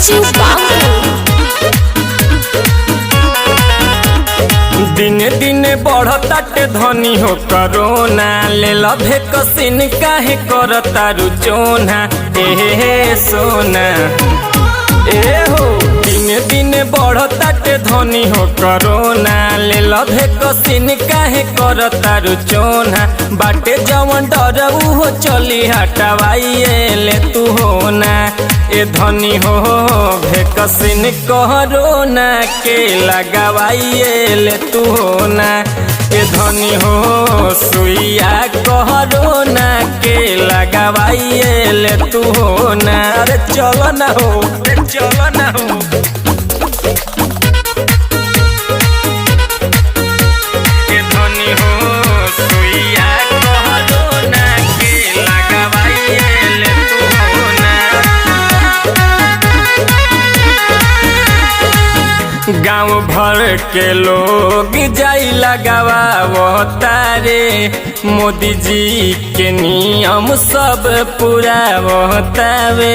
राजू बाबू। दिन दिन बढ़ताटे धनी हो करोना ले लभे कसिन काहे करतारू चोना ए सोना ए हो। दिन दिन बढ़ताटे धनी हो करोना ले लभे कसिन काहे करतारू चोना बाटे जवन डर हो चली हटवाइए ले तू हो ना ए धनी हो भेकसिन कोरोना के लगावाइए ले तू हो ना ए धनी हो सुइया कोरोना के लगावाइए ले तू हो ना। अरे चलो ना हो, चलो ना हो। ए धनी हो सुइया कोरोना के लगावाइए ले तू हो ना। गाँव भर के लोग जाई लगावा तारे मोदी जी के नियम सब पूरा होतावे।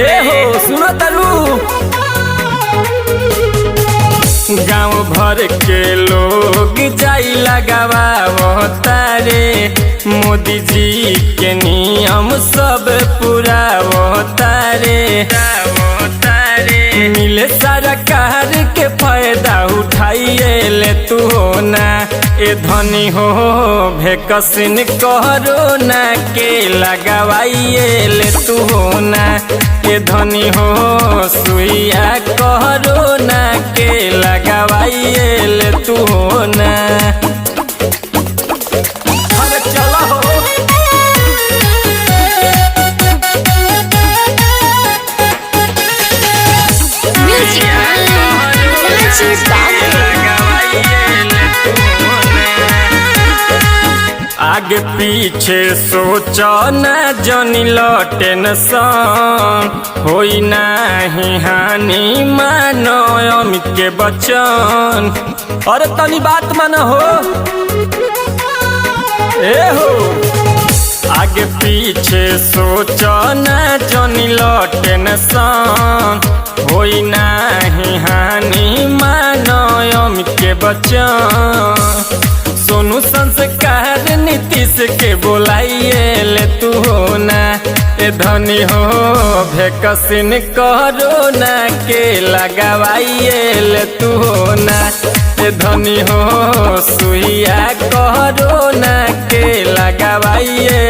ए हो सुनो तारू, गाँव भर के लोग जाई लगावा तारे मोदी जी के नियम सब पूरा होतारे। मिले सरकार के फायदा उठाइए ले तू हो ना ए धनी हो भेकसिन कोरोना के लगावाइए ले तू हो ना ए धनी हो सुइया कोरोना के लगावाइए ले तू हो ना। अरे चलो हो। म्यूजिक राजू बाबू। आगे पीछे सोचो ना जनी लो टेंशन होई नाही हानि मानो अमित के बचन। अरे तनी बात मानो हो ए हो। आगे पीछे सोचो ना जनी लो टेंशन होई नाही हानि मानो अमित के बचन। सोनू संस्कार नीतीश के बोलाइए ले तू हो ना ए धनी हो भेकसिन कोरोना के लगावाइए ले तू हो ना ए धनी हो सुइया कोरोना के लगावाइए